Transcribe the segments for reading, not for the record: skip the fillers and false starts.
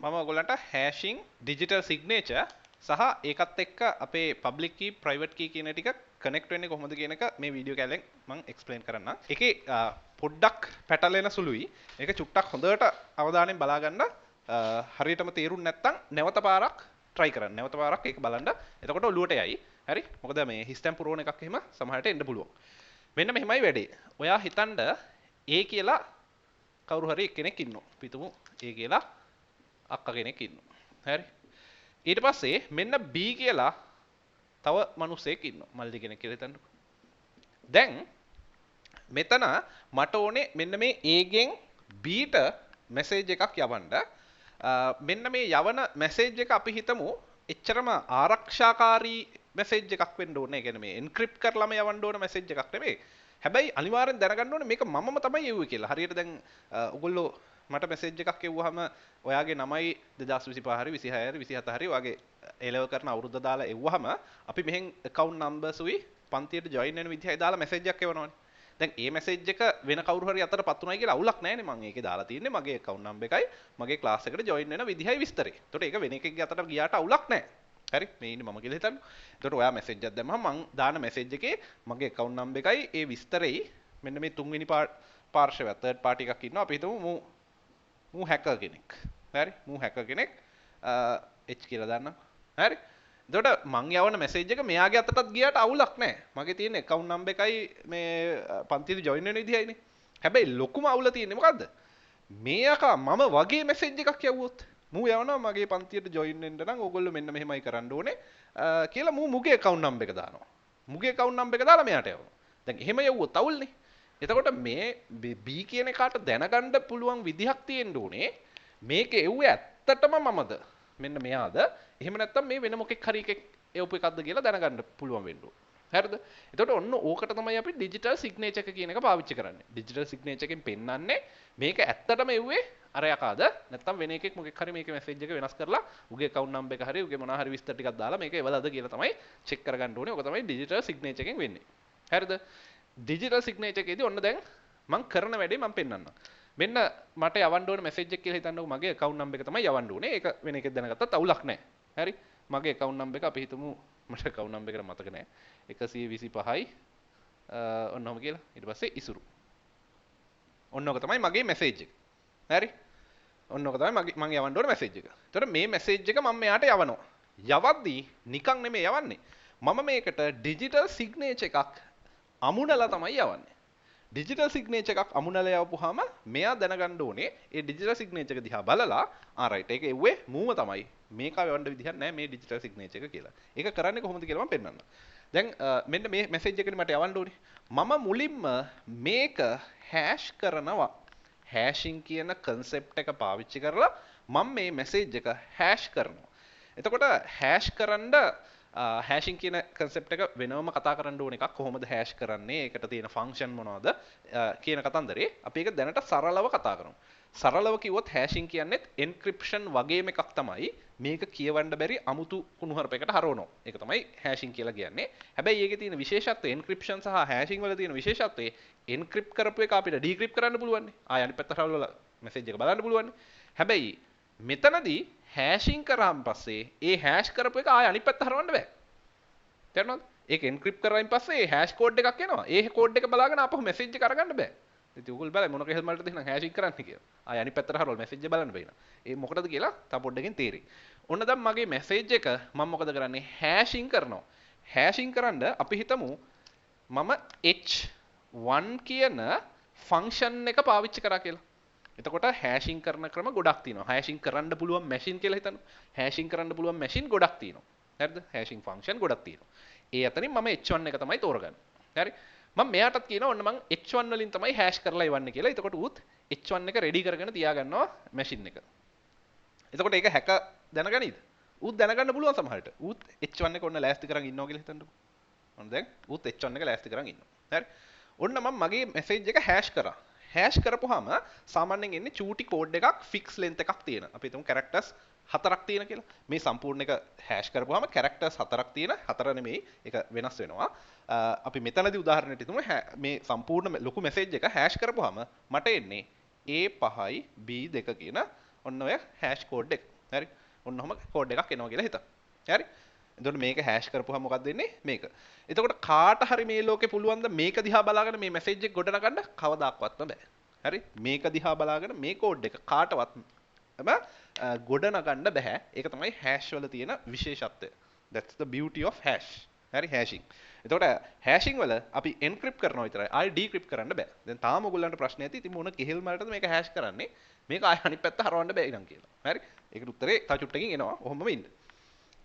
මම ඔයගොල්ලන්ට hashing digital signature සහ ඒකත් එක්ක අපේ public key private key කියන ටික connect වෙන්නේ කොහොමද කියන එක මේ වීඩියෝ කැලෙන් මම explain කරන්නම්. ඒකේ පොඩ්ඩක් පැටලෙන සුළුයි. ඒක චුට්ටක් හොඳට අවධානයෙන් බලා ගන්න. හරියටම තේරුම් නැත්නම් නැවත පාරක් try කරන්න. නැවත පාරක් ඒක බලන්න. එතකොට ඔළුවට යයි. හරි? මොකද මේ හිස්ටම් පුරවන එකක් එහෙම සමහරට එන්න පුළුවන්. මෙන්න මෙහෙමයි වැඩේ. ඔයා හිතන්න A කියලා කවුරු හරි කෙනෙක් ඉන්නවා. පිටුමු A කියලා අක්කා කෙනෙක් ඉන්නවා. හරි. ඊට පස්සේ මෙන්න B කියලා තව මිනිහෙක් ඉන්නවා. මල්ලි කෙනෙක් කියලා හිතන්නකෝ. දැන් මෙතන මට ඕනේ මෙන්න මේ A ගෙන් B ට මැසේජ් එකක් යවන්න. මෙන්න මේ යවන මැසේජ් එක අපි හිතමු එච්චරම ආරක්ෂාකාරී මැසේජ් එකක් වෙන්න ඕනේ. ඒ කියන්නේ මේ එන්ක්‍රිප්ට් කරලාම යවන්න ඕන මැසේජ් එකක් නෙමෙයි. හැබැයි අනිවාර්යෙන් දැනගන්න ඕනේ මේක මමම තමයි එව්වේ කියලා. හරියට දැන් ඔයගොල්ලෝ මට මැසේජ් එකක් එව්වහම ඔයාගේ නමයි 2025 හරි 26 හරි 27 හරි ඔයාගේ A level කරන අවුරුද්ද දාලා එව්වහම අපි මෙහෙන් account numbers උයි පන්තියට join වෙන විදිහයි දාලා මැසේජ් එකක් එවනවනේ. දැන් මේ මැසේජ් එක වෙන කවුරු හරි අතටපත් උනායි කියලා අවුලක් නැහැ නේ. මම ඒකේ දාලා තියෙන්නේ මගේ account number එකයි මගේ class එකට join වෙන විදිහයි විස්තරේ. ඒතකොට ඒක වෙන එකෙක්ගේ අතට ගියාට අවුලක් නැහැ. හරි මේ ඉන්නේ මම කියලා හිතන්න. එතකොට ඔයා මැසේජ් එකක් දැම්මම මං දාන මැසේජ් එකේ මගේ account number එකයි ඒ විස්තරෙයි මෙන්න මේ තුන්වෙනි පාර්ශවය third party එකක් ඉන්නවා. අපි හිතමු මූ හැකර් කෙනෙක්. හරි? මූ හැකර් කෙනෙක් H කියලා දාන්නම්. හරි? එතකොට මං යවන මැසේජ් එක මෙයාගේ අතටත් ගියාට අවුලක් නැහැ. මගේ තියෙන account number එකයි මේ පන්තියට join වෙන විදිහයිනේ. හැබැයි ලොකුම අවුල තියෙන්නේ මොකද්ද? මේ අකා මම වගේ මැසේජ් එකක් යවුවොත් මූ යවනවා මගේ පන්තියට join වෙන්න නම් ඕගොල්ලෝ මෙන්න මෙහෙමයි කරන්න ඕනේ කියලා මූ මුගේ account number එක දානවා. මුගේ account number එක දාලා මෙයාට යවනවා. දැන් එහෙම යවුවොත් අවුල්නේ. එතකොට මේ B කියන එකාට දැනගන්න පුළුවන් විදිහක් තියෙන්න ඕනේ. මේක එව්වේ ඇත්තටම මමද? මෙන්න මෙයාද? එහෙම නැත්නම් මේ වෙන මොකෙක් හරි එකෙක් එවපු එකක්ද කියලා දැනගන්න පුළුවන් වෙන්න ඕනේ. හරිද? එතකොට ඔන්න ඕකට තමයි අපි digital signature එක කියන එක පාවිච්චි කරන්නේ. digital signature එකෙන් පෙන්වන්නේ මේක ඇත්තටම එව්වේ අර යකාද? නැත්නම් වෙන එකෙක් මොකෙක් හරි මේකේ message එක වෙනස් කරලා උගේ account number එක හරි උගේ මොනවා හරි විස්තර ටිකක් දාලා මේක එවලද කියලා තමයි check කරගන්න ඕනේ. ඔක තමයි digital signature එකෙන් වෙන්නේ. හරිද? ඩිජිටල් සිග්නේචර් එකේදී ඔන්න දැන් මම කරන වැඩේ මම පෙන්නන්නම්. මෙන්න මට යවන්න ඕන මැසේජ් එක කියලා හිතන්නකෝ මගේ account number එක තමයි යවන්න ඕනේ. ඒක වෙන එකෙක් දැනගත්තත් අවුලක් නැහැ. හරි? මගේ account number එක අපි හිතමු මට account number එක මතක නැහැ. 125යි ඔන්න ඔහම කියලා. ඊට පස්සේ ඉසුරු. ඔන්න ඔක තමයි මගේ මැසේජ් එක. හරි? ඔන්න ඔක තමයි මම යවන්න ඕන මැසේජ් එක. එතකොට මේ මැසේජ් එක මම මෙයාට යවනවා. යවද්දී නිකන් නෙමෙයි යවන්නේ. මම මේකට ඩිජිටල් සිග්නේචර් එකක් අමුණලා තමයි යවන්නේ. ඩිජිටල් සිග්නේචර් එකක් අමුණලා යවපුවාම මෙයා දැනගන්න ඕනේ ඒ ඩිජිටල් සිග්නේචර් එක දිහා බලලා රයිට් ඒක එව්වේ මූම තමයි. මේක යවන්න විදිහක් නැහැ මේ ඩිජිටල් සිග්නේචර් එක කියලා. ඒක කරන්නේ කොහොමද කියලා මම පෙන්නන්නම්. දැන් මෙන්න මේ මැසේජ් එකනේ මට යවන්න ඕනේ. මම මුලින්ම මේක හැෂ් කරනවා. හැෂින් කියන concept එක පාවිච්චි කරලා මම මේ මැසේජ් එක හැෂ් කරනවා. එතකොට හැෂ් කරන්න හැෂින් කියන concept එක වෙනවම කතා කරන්න ඕන එකක්. කොහොමද හැෂ් කරන්නේ? ඒකට තියෙන function මොනවද? කියන කතන්දරේ අපි ඒක දැනට සරලව කතා කරමු. සරලව කිව්වොත් හැෂින් කියන්නේත් encryption වගේම එකක් තමයි. මේක කියවන්න බැරි අමුතු කුණුහරුපයකට හරවනවා. ඒක තමයි හැෂින් කියලා කියන්නේ. හැබැයි ඒකේ තියෙන විශේෂත්වය encryption සහ හැෂින් වල තියෙන විශේෂත්වය encrypt කරපු එක අපිට decrypt කරන්න පුළුවන්. ආය අනිත් පැත්තට හරවලා message එක බලන්න පුළුවන්. හැබැයි මෙතනදී හැෂින් කරාන් පස්සේ ඒ හැෂ් කරපු එක ආය අනිත් පැත්තට හරවන්න බෑ. තේරුණාද? ඒක එන්ක්‍රිප්ට් කරායින් පස්සේ ඒ හැෂ් කෝඩ් එකක් එනවා. ඒ කෝඩ් එක බලාගෙන ආපහු මැසේජ් එක අරගන්න බෑ. ඉතින් උගල් බලයි මොන කෙහෙල් මල්ටද එහෙනම් හැෂින් කරන්න කියලා. ආය අනිත් පැත්තට හරවලා මැසේජ් එක බලන්න බෑ. ඒ මොකටද කියලා තව පොඩ්ඩකින් තේරෙයි. ඔන්න දැන් මගේ මැසේජ් එක මම මොකද කරන්නේ? හැෂින් කරනවා. හැෂින් කරන්න අපි හිතමු මම h1 කියන ෆන්ක්ෂන් එක පාවිච්චි කරා කියලා. එතකොට හැෂින් කරන ක්‍රම ගොඩක් තියෙනවා. හැෂින් කරන්න පුළුවන් මැෂින් කියලා හිතන්න. හැෂින් කරන්න පුළුවන් මැෂින් ගොඩක් තියෙනවා. හරිද? හැෂින් ෆන්ක්ෂන් ගොඩක් තියෙනවා. ඒ අතරින් මම h1 එක තමයි තෝරගන්නේ. හරි? මම මෙයාටත් කියනවා ඔන්න මම h1 වලින් තමයි හැෂ් කරලා ඉවන්නේ කියලා. එතකොට උත් h1 එක රෙඩි කරගෙන තියාගන්නවා මැෂින් එක. එතකොට ඒක හැක දැනගනීද? උත් දැනගන්න පුළුවන් සමහරට. උත් h1 එක ඔන්න ලෑස්ති කරන් ඉන්නවා කියලා හිතන්නකෝ. ඔන්න දැන් උත් h1 එක ලෑස්ති කරන් ඉන්නවා. හරි? ඔන්න මම මගේ මැසේජ් එක හැෂ් කරා. හැෂ් කරපුවාම සාමාන්‍යයෙන් එන්නේ චූටි කෝඩ් එකක් ෆික්ස් ලෙන්ත් එකක් තියෙන. අපි හිතමු කැරක්ටර්ස් 4ක් තියෙන කියලා. මේ සම්පූර්ණ එක හැෂ් කරපුවාම කැරක්ටර්ස් 4ක් තියෙන. 4 නෙමෙයි. ඒක වෙනස් වෙනවා. අපි මෙතනදී උදාහරණයක් හිතමු මේ සම්පූර්ණ ලොකු මැසේජ් එක හැෂ් කරපුවාම මට එන්නේ A5යි B2 කියන ඔන්න ඔය hash code එක. හරි. ඔන්න ඔහම code එකක් එනවා කියලා හිතන්න. හරි. එතකොට මේක hash කරපුවහම මොකක්ද වෙන්නේ? මේක. එතකොට කාට හරි මේ ලෝකේ පුළුවන් ද මේක දිහා බලාගෙන මේ message එක ගොඩනගන්න? කවදාක්වත්ම බෑ. හරි. මේක දිහා බලාගෙන මේ code එක කාටවත් ගොඩනගන්න බෑ. ඒක තමයි hash වල තියෙන විශේෂත්වය. That's the beauty of hash. හරි hashing. එතකොට hashing වල අපි encrypt කරනවා විතරයි. ආයි decrypt කරන්න බෑ. දැන් තාම ඔයගොල්ලන්ට ප්‍රශ්න ඇති. ඉතින් මොන කෙහෙල් මරටද මේක hash කරන්නේ? මේක ආයි අනිත් පැත්ත හරවන්න බෑ ඉතින් කියලා. හරි? ඒකට උත්තරේ තව චුට්ටකින් එනවා. ඔහොමම ඉන්න.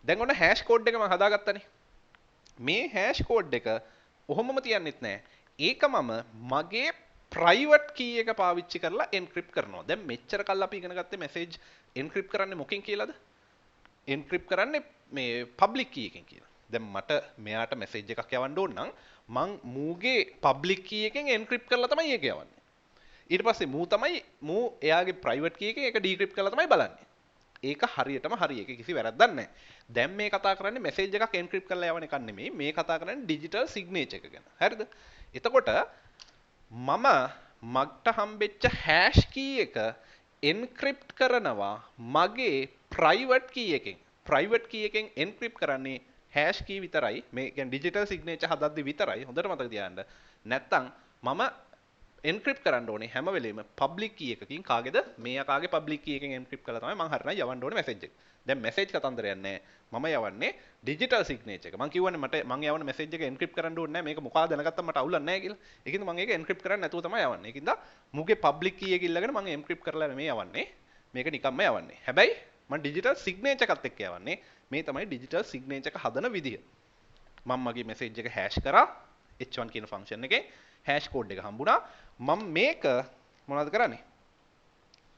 දැන් ඔන්න hash code එක මම හදාගත්තනේ. මේ hash code එක ඔහොමම තියන්නෙත් නෑ. ඒක මම මගේ private key එක පාවිච්චි කරලා encrypt කරනවා. දැන් මෙච්චර කල් අපි ඉගෙන ගත්තේ message encrypt කරන්නේ මොකෙන් කියලාද? encrypt කරන්නේ මේ public key එකෙන් කියලා. දැන් මට මෙයාට message එකක් යවන්න ඕන නම් මං මූගේ public key එකෙන් encrypt කරලා තමයි ඒක යවන්නේ. ඊට පස්සේ මූ එයාගේ private key එකෙන් ඒක decrypt කරලා තමයි බලන්නේ. ඒක හරියටම හරි. ඒක කිසි වැරද්දක් නැහැ. දැන් මේ කතා කරන්නේ message එකක් encrypt කරලා යවන එකක් නෙමෙයි. මේ කතා කරන්නේ digital signature එක ගැන. හරිද? එතකොට මට හම්බෙච්ච hash key එක encrypt කරනවා මගේ private key එකෙන්. private key එකෙන් encrypt කරන්නේ hash key විතරයි. මේ කියන්නේ digital signature හදද්දි විතරයි. හොඳට මතක තියාගන්න. නැත්තම් මම encrypt කරන්න ඕනේ හැම වෙලෙම public key එකකින්. කාගේද? මේ අකාගේ public key එකෙන් encrypt කරලා තමයි මම හරිනම් යවන්න ඕනේ message එක. දැන් message කතන්දරයක් නැහැ. මම යවන්නේ digital signature එක. මම කියවන්නේ මම යවන message එක encrypt කරන්න ඕනේ නැහැ. මේක මොකක්ද දැනගත්තම මට අවුලක් නැහැ කියලා. ඒකින්ද මම ඒක encrypt කරන්නේ නැතුව තමයි යවන්නේ. ඒකින්ද මුගේ public key එක ඉල්ලගෙන මම encrypt කරලා මේ යවන්නේ. මේක නිකම්ම යවන්නේ. හැබැයි මම digital signature එකත් එක්ක යවන්නේ. මේ තමයි digital signature එක හදන විදිය. මම මගේ message එක hash කරා h1 කියන function එකේ hash code එක හම්බුණා. මම මේක මොනවද කරන්නේ?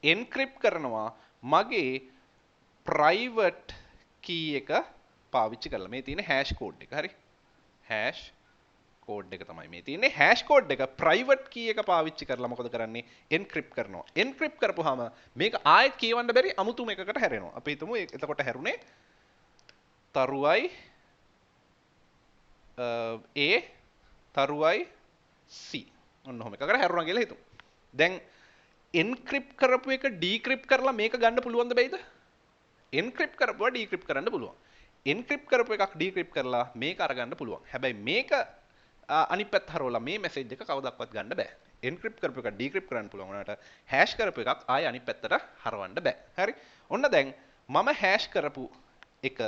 encrypt කරනවා මගේ private key එක පාවිච්චි කරලා. මේ තියෙන hash code එක. හරි? hash code එක තමයි මේ තියෙන්නේ. hash code එක private key එක පාවිච්චි කරලා මොකද කරන්නේ? encrypt කරනවා. encrypt කරපුවාම මේක ආයෙත් කියවන්න බැරි අමුතුම එකකට හැරෙනවා. අපි හිතමු එතකොට හැරුනේ තරුවයි A තරුවයි C. ඔන්න ඔහොම එකකට හැරුණා කියලා හිතමු. දැන් encrypt කරපු එක decrypt කරලා මේක ගන්න පුළුවන්ද බැයිද? encrypt කරපුවා decrypt කරන්න පුළුවන්. encrypt කරපු එකක් decrypt කරලා මේක අරගන්න පුළුවන්. හැබැයි මේක අනිත් පැත්ත හරවලා මේ message එක කවදාවත් ගන්න බෑ. encrypt කරපු එක decrypt කරන්න පුළුවන් වුණාට hash කරපු එකක් ආයෙ අනිත් පැත්තට හරවන්න බෑ. හරි? ඔන්න දැන් මම hash කරපු එක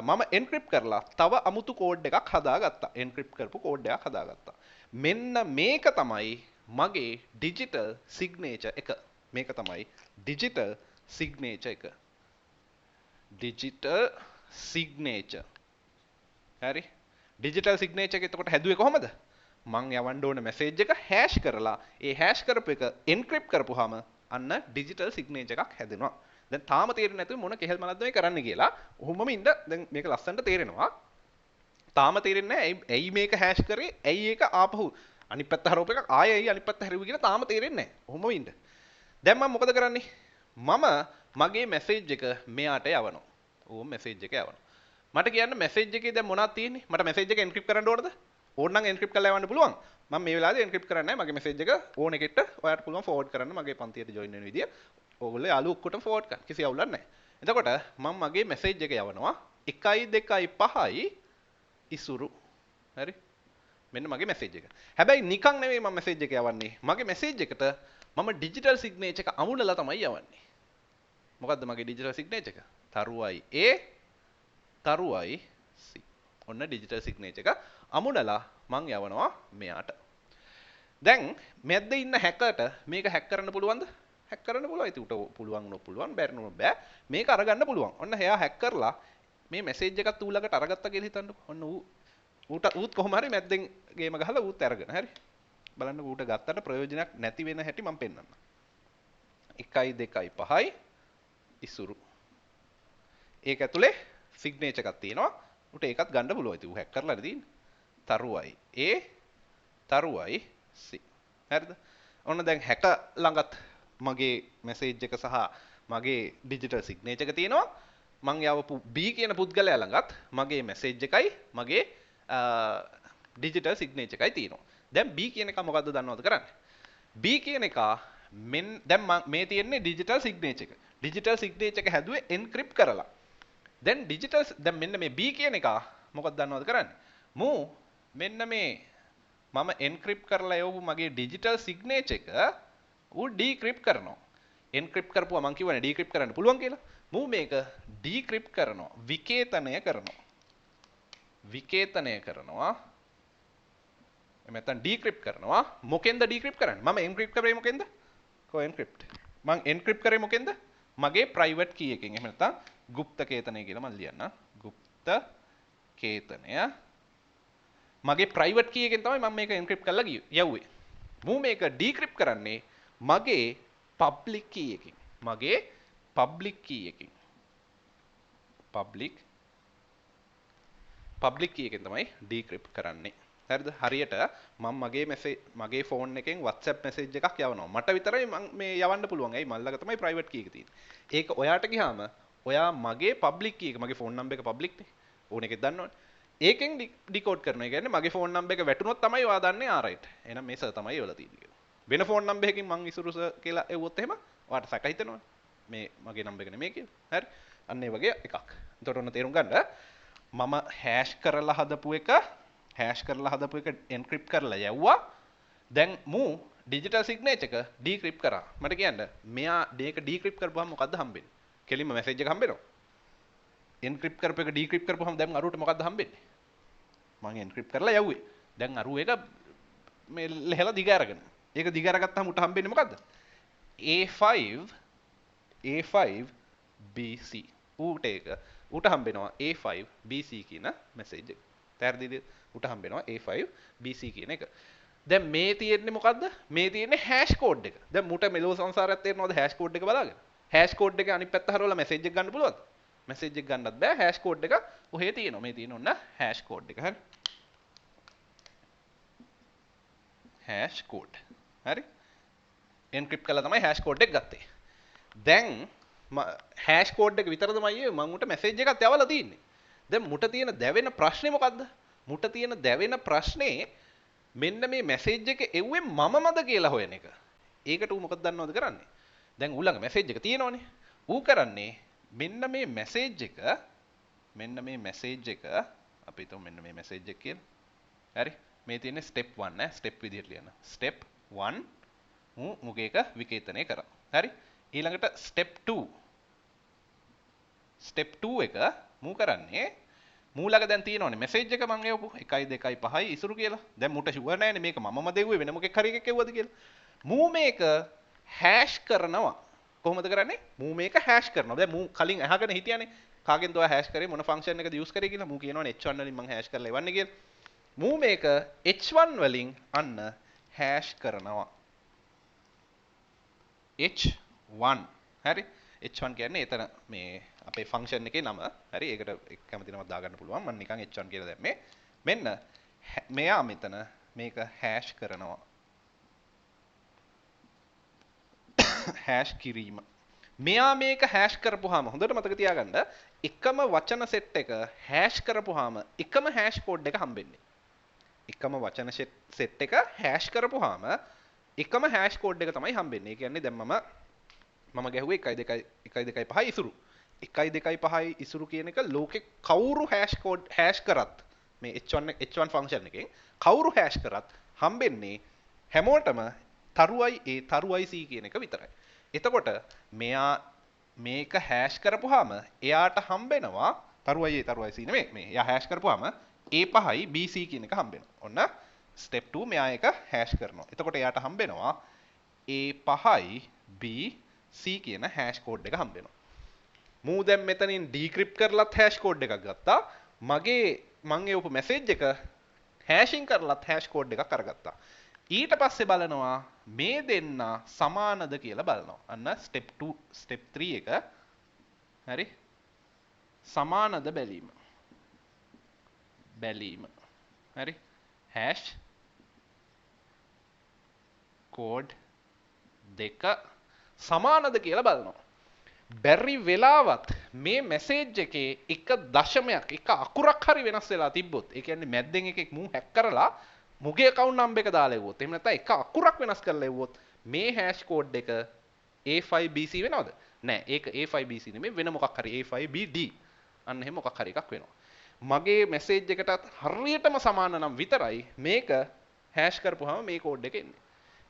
මම encrypt කරලා තව අමුතු කෝඩ් එකක් හදාගත්තා. encrypt කරපු කෝඩ් එකක් හදාගත්තා. මෙන්න මේක තමයි මගේ digital signature එක. මේක තමයි digital signature එක. digital signature. හරි? digital signature එක එතකොට හැදුවේ කොහමද? මං යවන්න ඕන message එක hash කරලා ඒ hash කරපු එක encrypt කරපුවාම අන්න digital signature එකක් හැදෙනවා. දැන් තාම තේරෙන්නේ නැතුව මොන කෙහෙල් මලක්ද මේ කරන්නේ කියලා. ඔහොමම ඉන්න දැන් මේක ලස්සනට තේරෙනවා. තාම තේරෙන්නේ නැහැ ඇයි මේක hash කරේ? ඇයි ඒක ආපහු අනිත් පැත්ත හරවපු එකක් ආයෙ ඇයි අනිත් පැත්ත හැරුවේ කියලා තාම තේරෙන්නේ නැහැ. ඔහොමම ඉන්න. දැන් මම මොකද කරන්නේ? මම මගේ message එක මෙයාට යවනවා. ඕම් message එක යවනවා. මට කියන්න message එකේ දැන් මොනවද තියෙන්නේ? මට message එක encrypt කරන්න ඕනද? ඕන නම් encrypt කරලා යවන්න පුළුවන්. මම මේ වෙලාවේ encrypt කරන්නේ නැහැ. මගේ message එක ඕන එකට ඔයාලට පුළුවන් forward කරන්න මගේ පන්තියට join වෙන විදිය. ඕගොල්ලෝ යාළුවෝ ඔක්කොටම forward කරන්න. කිසි අවුලක් නැහැ. එතකොට මම මගේ message එක යවනවා 1.2.5යි ඉසුරු. හරි? මෙන්න මගේ message එක. හැබැයි නිකන් නෙමෙයි මම message එක යවන්නේ. මගේ message එකට මම digital signature එක අමුණලා තමයි යවන්නේ. මොකද්ද මගේ digital signature එක? තරුවයි A තරුවයි C. ඔන්න digital signature එක අමුණලා මං යවනවා මෙයාට. දැන් මැද්ද ඉන්න හැකර්ට මේක හැක් කරන්න පුළුවන්ද? හැක් කරන්න පුළුවන්. ඉතින් උට පුළුවන් නෝ පුළුවන් බැරි නෝ බෑ. මේක අරගන්න පුළුවන්. ඔන්න එයා හැක් කරලා මේ මැසේජ් එකත් ඌ ළඟට අරගත්තා කියලා හිතන්නකො. ඔන්න ඌත් කොහොම හරි මැද්දෙන් ගේම ගහලා ඌත් අරගෙන හරි. බලන්න ඌට ගත්තට ප්‍රයෝජනයක් නැති වෙන හැටි මම පෙන්නන්නම්. 1.2.5යි ඉසුරු. ඒක ඇතුලේ සිග්නේචර් එකක් තියෙනවා. උට ඒකත් ගන්න පුළුවන්. ඉතින් ඌ හැක් කරලා තියෙන්නේ. තරුවයි A තරුවයි C. හරිද? ඔන්න දැන් හැක ළඟත් මගේ මැසේජ් එක සහ මගේ ඩිජිටල් සිග්නේචර් එක තියෙනවා. මං යවපු B කියන පුද්ගලයා ළඟත් මගේ මැසේජ් එකයි මගේ ඩිජිටල් සිග්නේචර් එකයි තියෙනවා. දැන් B කියන එක මොකද්ද දන්නවද කරන්නේ? B කියන එක මෙන් දැන් මේ තියෙන්නේ ඩිජිටල් සිග්නේචර් එක. ඩිජිටල් සිග්නේචර් එක හැදුවේ එන්ක්‍රිප්ට් කරලා. දැන් ඩිජිටල් දැන් මෙන්න මේ B කියන එක මොකක්ද දන්නවද කරන්නේ? මූ මෙන්න මේ මම එන්ක්‍රිප්ට් කරලා යවපු මගේ ඩිජිටල් සිග්නේචර් එක ඌ ඩික්‍රිප්ට් කරනවා. එන්ක්‍රිප්ට් කරපුවා මම කියවනේ ඩික්‍රිප්ට් කරන්න පුළුවන් කියලා. මූ මේක ඩික්‍රිප්ට් කරනවා. විකේතනය කරනවා. විකේතනය කරනවා. එහෙම නැත්නම් ඩික්‍රිප්ට් කරනවා. මොකෙන්ද ඩික්‍රිප්ට් කරන්නේ? මම එන්ක්‍රිප්ට් කරේ මොකෙන්ද? එන්ක්‍රිප්ට් මම එන්ක්‍රිප්ට් කරේ මොකෙන්ද? මගේ ප්‍රයිවට් කී එකෙන්. එහෙම නැත්නම් গুপ্ত කේතනය කියලා මම ලියන්නම්. গুপ্ত කේතනය මගේ ප්‍රයිවට් කී එකෙන් තමයි මම මේක එන්ක්‍රිප්ට් කරලා යවුවේ. මම මේක ඩික්‍රිප්ට් කරන්නේ මගේ පබ්ලික් කී එකෙන්. මගේ පබ්ලික් කී එකෙන්. පබ්ලික් කී එකෙන් තමයි ඩික්‍රිප්ට් කරන්නේ. හරිද? හරියට මම මගේ ෆෝන් එකෙන් WhatsApp මැසේජ් එකක් යවනවා. මට විතරයි මේ යවන්න පුළුවන්. ඇයි මල්ලක තමයි ප්‍රයිවට් කී එක තියෙන්නේ. ඒක ඔයාට ගියාම ඔයා මගේ පබ්ලික් කී එක මගේ ෆෝන් නම්බර් එක පබ්ලික් නේ. ඕන එකෙක් දන්නවනේ. ඒකෙන් ඩිකෝඩ් කරනවා. ඒ කියන්නේ මගේ ෆෝන් නම්බර් එක වැටුනොත් තමයි ඔයා දන්නේ ආරයිට්. එහෙනම් මේ සර් තමයි එවලා තියෙන්නේ කියලා. වෙන ෆෝන් නම්බර් එකකින් මං ඉසුරු සර් කියලා එවුවොත් එහෙම ඔයාට සැක හිතෙනවනේ. මේ මගේ නම්බර් එක නෙමෙයි කියලා. හරි? අන්න ඒ වගේ එකක්. එතකොට ඔන්න තේරුම් ගන්න මම හැෂ් කරලා හදපු එක එන්ක්‍රිප්ට් කරලා යවුවා. දැන් මූ ඩිජිටල් සිග්නේචර් එක ඩික්‍රිප්ට් කරා. මට කියන්න මෙයා මේක ඩික්‍රිප්ට් කරපුවම මොකද්ද හම්බෙන්නේ? කෙලින්ම මැසේජ් එක හම්බෙනවා. එන්ක්‍රිප්ට් කරපු එක ඩික්‍රිප්ට් කරපුවම දැන් අරුවට මොකද්ද හම්බෙන්නේ? මම එන්ක්‍රිප්ට් කරලා යවුවේ. දැන් අරුව එක මේ ලෙහලා දිග අරගෙන. ඒක දිග අරගත්තාම උට හම්බෙන්නේ මොකද්ද? A5 BC. ඌට හම්බෙනවා A5 BC කියන මැසේජ් එක. තෑරදිද? ඌට හම්බෙනවා A5 BC කියන එක. දැන් මේ තියෙන්නේ මොකද්ද? මේ තියෙන්නේ හැෂ් කෝඩ් එක. දැන් මුට මෙලෝ සංසාරයක් තේරෙනවද හැෂ් කෝඩ් එක බලාගෙන? හැෂ් කෝඩ් එක අනිත් පැත්ත හරවලා මැසේජ් එක ගන්න පුළුවන්ද? මැසේජ් එක ගන්නත් බෑ. හැෂ් කෝඩ් එක ඔහේ තියෙනවා. මේ තියෙන ඔන්න හැෂ් කෝඩ් එක. හරි? Hash code. හරි? එන්ක්‍රිප්ට් කරලා තමයි හැෂ් කෝඩ් එක ගත්තේ. දැන් හැෂ් කෝඩ් එක විතරද මම උට මැසේජ් එකක් යවලා තියෙන්නේ. දැන් මුට තියෙන දැවෙන ප්‍රශ්නේ මොකද්ද? මුට තියෙන දැවෙන ප්‍රශ්නේ මෙන්න මේ මැසේජ් එක එව්වේ මමමද කියලා හොයන එක. ඒකට ඌ මොකද දන්නවද කරන්නේ? දැන් ඌ ළඟ මැසේජ් එක තියෙනවනේ. ඌ කරන්නේ මෙන්න මේ මැසේජ් එක අපි හිතමු මෙන්න මේ මැසේජ් එක කියලා. හරි? මේ තියෙන්නේ ස්ටෙප් 1 ඈ ස්ටෙප් විදිහට ලියන්න. ස්ටෙප් 1 මුගේ එක විකේතනය කරා. හරි? ඊළඟට ස්ටෙප් 2 එක මූ කරන්නේ මූලක දැන් තියෙනවනේ මැසේජ් එක මම එවපු 1 2 5 ඉසුරු කියලා. දැන් මුට ෂුවර් නෑනේ මේක මමම දෙව්වේ වෙන මොකෙක් හරි එකෙක් එව්වද කියලා. මූ මේක හැෂ් කරනවා. කොහොමද කරන්නේ? මූ මේක හැෂ් කරනවා. දැන් මූ කලින් අහගෙන හිටියානේ කාගෙන්ද ඔයා හැෂ් කරේ මොන ෆන්ක්ෂන් එකද යූස් කරේ කියලා. මූ කියනවනේ h1 වලින් මම හැෂ් කරලා එවන්නේ කියලා. මූ මේක h1 වලින් අන්න හැෂ් කරනවා. h1 හරි? h1 කියන්නේ එතන මේ අපේ ෆන්ක්ෂන් එකේ නම. හරි? ඒකට කැමති නමක් දාගන්න පුළුවන්. මම නිකන් h1 කියලා දැම්මේ. මෙන්න මෙයා මෙතන මේක හැෂ් කරනවා. හැෂ් කිරීම. මෙයා මේක හැෂ් කරපුවාම හොඳට මතක තියාගන්න එකම වචන සෙට් එක හැෂ් කරපුවාම එකම හැෂ් කෝඩ් එක හම්බෙන්නේ. එකම වචන සෙට් එක හැෂ් කරපුවාම එකම හැෂ් කෝඩ් එක තමයි හම්බෙන්නේ. ඒ කියන්නේ දැන් මම ගැහුවේ 1 2 5 ඉසුරු. 1 2 5 ඉසුරු කියන එක ලෝකේ කවුරු හැෂ් කරත් මේ h1 ෆන්ක්ෂන් එකෙන් කවුරු හැෂ් කරත් හම්බෙන්නේ හැමෝටම තරුවයි A තරුවයි C කියන එක විතරයි. එතකොට මෙයා මේක හැෂ් කරපුවාම එයාට හම්බෙනවා තරුවයි A තරුවයි C නෙමෙයි මේ එයා හැෂ් කරපුවාම A5යි BC කියන එක හම්බෙනවා. ඔන්න ස්ටෙප් 2 මෙයා එක හැෂ් කරනවා. එතකොට එයාට හම්බෙනවා A5යි BC කියන හැෂ් කෝඩ් එක හම්බෙනවා. මූ දැන් මෙතනින් ඩික්‍රිප්ට් කරලත් හැෂ් කෝඩ් එකක් ගත්තා. මගේ මං එවපු මැසේජ් එක හැෂින් කරලත් හැෂ් කෝඩ් එකක් අරගත්තා. ඊට පස්සේ බලනවා මේ දෙන්න සමානද කියලා බලනවා. අන්න ස්ටෙප් 2 ස්ටෙප් 3 එක හරි සමානද බැලීම. හරි හැෂ් කෝඩ් දෙක සමානද කියලා බලනවා. බැරි වෙලාවත් මේ මැසේජ් එකේ එක දශමයක් එක අකුරක් හරි වෙනස් වෙලා තිබ්බොත් ඒ කියන්නේ මැද්දෙන් එකෙක් මූ හැක් කරලා මුගේ account number එක දාලා එවුවොත් එහෙම නැත්නම් එක අකුරක් වෙනස් කරලා එවුවොත් මේ hash code එක A5BC වෙනවද? නෑ. ඒක A5BC නෙමෙයි වෙන මොකක් හරි A5BD. අන්න එහෙම මොකක් හරි එකක් වෙනවා. මගේ මැසේජ් එකටත් හරියටම සමාන නම් විතරයි මේක hash කරපුවාම මේ කෝඩ් එක එන්නේ.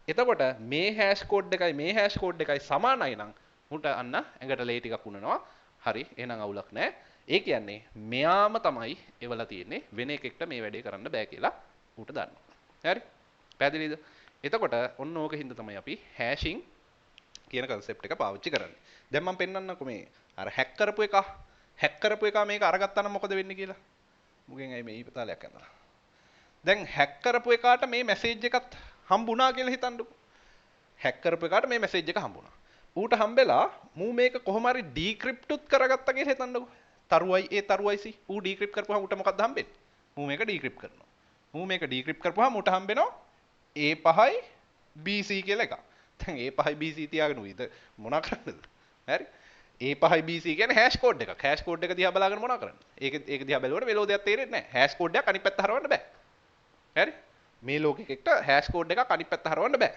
එතකොට මේ hash code එකයි මේ hash code එකයි සමානයි නම් උන්ට අන්න ඇඟට ලේ ටිකක් උනනවා. හරි. එහෙනම් අවුලක් නෑ. ඒ කියන්නේ මෙයාම තමයි එවලා තියෙන්නේ වෙන එකෙක්ට මේ වැඩේ කරන්න බෑ කියලා ඌට දන්නවා. හරි? පැහැදිලිද? එතකොට ඔන්න ඕක හින්දා තමයි අපි hashing කියන concept එක පාවිච්චි කරන්නේ. දැන් මම පෙන්නන්නකෝ මේ අර hack කරපු එක මේක අරගත්තා නම් මොකද වෙන්නේ කියලා. මුගෙන් ඇයි මේ ඊපතාලයක් යනවා. දැන් hack කරපු එකාට මේ message එකත් හම්බුණා කියලා හිතන්නකෝ. hack කරපු එකාට මේ message එක හම්බුණා. ඌට හම්බෙලා මූ මේක කොහොම හරි decrypt උත් කරගත්තා කියලා හිතන්නකෝ. තරුවයි ඌ decrypt කරපුවාම ඌට මොකක්ද හම්බෙන්නේ? මූ මේක decrypt කරනවා. මූ මේක decrypt කරපුවාම ඌට හම්බෙනවා A5යි BC කියලා එකක්. දැන් A5යි BC තියාගෙන ඌ ඉත මොනා කරන්නද? හරි? A5යි BC කියන්නේ hash code එකක්. hash code එක දිහා බලාගෙන මොනා කරන්නේ? ඒක දිහා බැලුවට මෙලෝ දෙයක් තේරෙන්නේ නැහැ. hash code එකක් අනිත් පැත්ත හරවන්න බෑ. හරි? මේ ලෝකෙකට hash code එකක් අනිත් පැත්ත හරවන්න බෑ.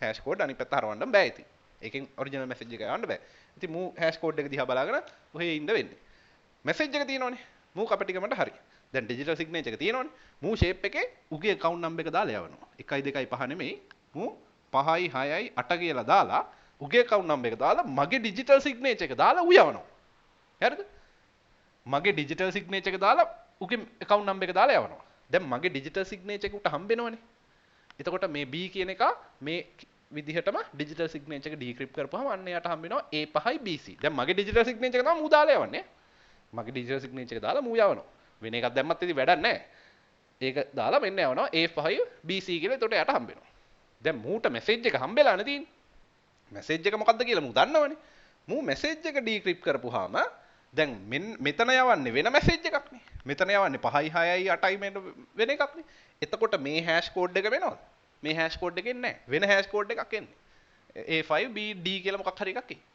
hash code අනිත් පැත්ත හරවන්න බෑ ඉතින්. ඒකෙන් ඔරිජිනල් මැසේජ් එක යවන්න බෑ. ඉතින් මූ hash code එක දිහා බලාගෙන ඔහේ ඉන්න වෙන්නේ. මැසේජ් එක තියෙනවනේ. මූ කපටිකමට හරි. දැන් ඩිජිටල් සිග්නේචර් එක තියෙනවනේ. මූ shape එකේ උගේ account number එක දාලා යවනවා. 1 2 5 නෙමෙයි. මූ 5යි 6යි 8 කියලා දාලා උගේ account number එක දාලා මගේ ඩිජිටල් සිග්නේචර් එක දාලා ඌ යවනවා. හරිද? මගේ ඩිජිටල් සිග්නේචර් එක දාලා උගේ account number එක දාලා යවනවා. දැන් මගේ ඩිජිටල් සිග්නේචර් එක උට හම්බෙනවනේ. එතකොට මේ B කියන එක මේ විදිහටම ඩිජිටල් සිග්නේචර් එක ඩික්‍රිප්ට් කරපුවාම අන්න යට හම්බ වෙනවා A5යි BC. දැන් මගේ ඩිජිටල් සිග්නේචර් එක තමයි මූ දාලා යවන්නේ. මගේ ඩිජිටල් සිග්නේචර් එක දාලා මූ යවනවා. වෙන එකක් දැම්මත් ඉතින් වැඩක් නැහැ. ඒක දාලා මෙන්න යවනවා A5 BC කියලා. එතකොට යට හම්බ වෙනවා. දැන් මූට මැසේජ් එක හම්බෙලානේ තියෙන්නේ. මැසේජ් එක මොකක්ද කියලා මූ දන්නවනේ. මූ මැසේජ් එක ඩික්‍රිප්ට් කරපුවාම දැන් මෙතන යවන්නේ වෙන මැසේජ් එකක් නේ. මෙතන යවන්නේ 5යි 6යි 8යි වෙන එකක් නේ. එතකොට මේ hash code එක වෙනවද? මේ hash code එකෙන් නැහැ. වෙන hash code එකක් එන්නේ. A5BD කියලා මොකක් හරි එකක් එන්නේ.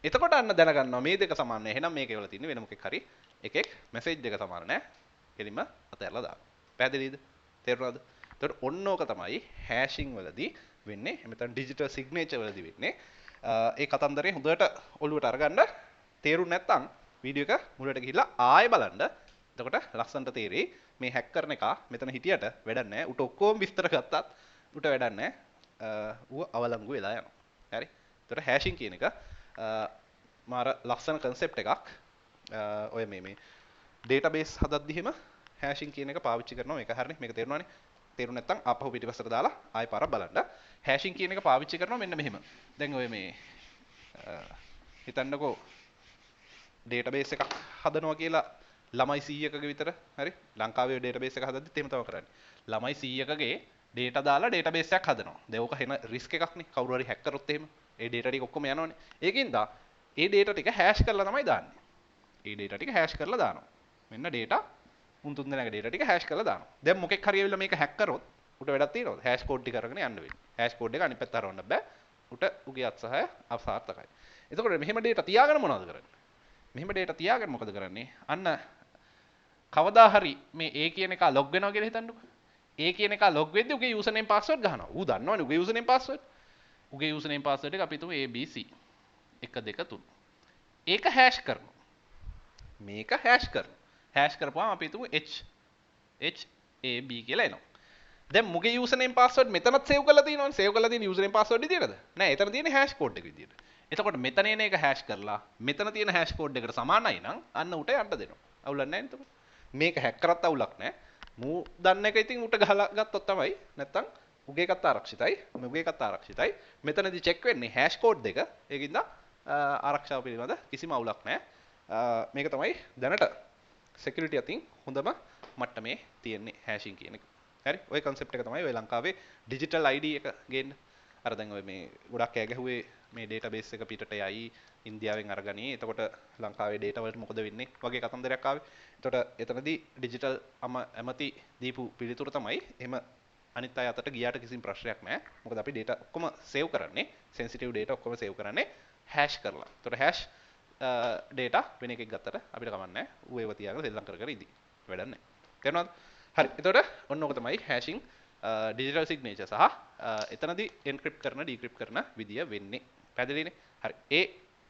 එතකොට අන්න දැනගන්නවා මේ දෙක සමාන නැහැ. එහෙනම් මේකේ වල තියෙන්නේ වෙන මොකෙක් හරි එකෙක් message එක සමාන නැහැ. එලිම අතහැරලා දාන්න. පැහැදිලිද? තේරුණාද? එතකොට ඔන්න ඕක තමයි hashing වලදී වෙන්නේ. මෙතන digital signature වලදී වෙන්නේ. ඒ කතන්දරේ හොඳට ඔළුවට අරගන්න. තේරුම් නැත්නම් වීඩියෝ එක මුලට ගිහිල්ලා ආයෙ බලන්න. එතකොට ලස්සනට තේරෙයි මේ හැක් කරන එක මෙතන හිටියට වැඩක් නැහැ. උට ඔක්කොම විස්තර ගත්තත් උට වැඩක් නැහැ. ඌ අවලංගු වෙලා යනවා. හරි? එතකොට hashing කියන එක මාර ලස්සන concept එකක්. ඔය මේ database හදද්දි එහෙම hashing කියන එක පාවිච්චි කරනවා. මේක හරිනේ. මේක තේරුණානේ. තේරුම් නැත්නම් ආපහු පිටිපස්සට දාලා ආයෙ පාරක් බලන්න. hashing කියන එක පාවිච්චි කරනවා මෙන්න මෙහෙම. දැන් ඔය මේ හිතන්නකෝ database එකක් හදනවා කියලා ළමයි 100කගේ විතර හරි ලංකාවේ database එක හදද්දිත් එහෙම තමයි කරන්නේ. ළමයි 100කගේ data දාලා database එකක් හදනවා. දැන් ඕක වෙන risk එකක් නේ. කවුරු හරි hack කරොත් එහෙම ඒ data ටික ඔක්කොම යනවනේ. ඒකින්ද ඒ data ටික hash කරලා තමයි දාන්නේ. ඒ data ටික hash කරලා දානවා. මෙන්න data උන් තුන් දෙනාගේ data ටික hash කරලා දානවා. දැන් මොකෙක් හරි ඇවිල්ලා මේක hack කරොත් උට වැඩක් තියෙනවද? hash code ටික අරගෙන යන්න වෙන්නේ. hash code එක අනිත් පැත්ත හරවන්න බෑ. උට උගේ අත්සහය අසාර්ථකයි. එතකොට මෙහෙම data තියාගෙන මොනවද කරන්නේ? මෙහෙම data තියාගෙන මොකද කරන්නේ? අන්න කවදා හරි මේ A කියන එක log වෙනවා කියලා හිතන්නකෝ. A කියන එක log වෙද්දී උගේ username password ගහනවා. ඌ දන්නවනේ උගේ username password. උගේ username password එක අපි හිතමු ABC 1 2 3. ඒක hash කරනවා. මේක hash කරනවා. hash කරපුවාම අපි හිතමු HAB කියලා එනවා. දැන් මුගේ username password මෙතනත් save කරලා තියෙනවනේ. save කරලා තියෙන username password විදියටද? නෑ, එතන තියෙන්නේ hash code එක විදියට. එතකොට මෙතන එන එක hash කරලා මෙතන තියෙන hash code එකට සමානයි නම් අන්න උට යන්න දෙනවා. අවුලක් නැහැ නේද? මේක hack කරත් අවුලක් නැහැ. මූ දන්න එක ඉතින් උට ගහලා ගත්තොත් තමයි. නැත්තම් උගේ එකත් ආරක්ෂිතයි. මුගේ එකත් ආරක්ෂිතයි. මෙතනදී check වෙන්නේ hash code එක. ඒකින්ද ආරක්ෂාව පිළිබඳ කිසිම අවුලක් නැහැ. මේක තමයි දැනට security අතින් හොඳම මට්ටමේ තියෙන්නේ hashing කියන එක. හරි? ওই concept එක තමයි ඔය ලංකාවේ digital ID එක ගේන්න. අර දැන් ඔය මේ ගොඩක් ඈ ගැහුවේ මේ database එක පිටට යයි ඉන්දියාවෙන් අරගනී. එතකොට ලංකාවේ data වලට මොකද වෙන්නේ වගේ කතන්දරයක් ආවේ. එතකොට එතනදී digital ඇමති දීපු පිළිතුර තමයි එහෙම අනිත් අය අතට ගියාට කිසිම ප්‍රශ්නයක් නැහැ. මොකද අපි data ඔක්කොම save කරන්නේ sensitive data ඔක්කොම save කරන්නේ hash කරලා. එතකොට hash data වෙන එකෙක් ගත්තට අපිට කමක් නැහැ. ඌ ඒව තියාගෙන සෙල්ලම් කර කර ඉදී. වැඩක් නැහැ. තේරුණාද? හරි. එතකොට ඔන්න ඔක තමයි hashing ඩිජිටල් සිග්නේචර් සහ එතනදී එන්ක්‍රිප්ට් කරන ඩික්‍රිප්ට් කරන විදිය වෙන්නේ. පැහැදිලිනේ? හරි. ඒ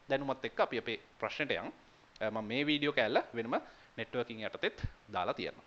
දැනුමත් එක්ක අපි අපේ ප්‍රශ්නෙට යමු. මම මේ වීඩියෝ කෑල්ල වෙනම නෙට්වර්කින් යටතේත් දාලා තියෙනවා.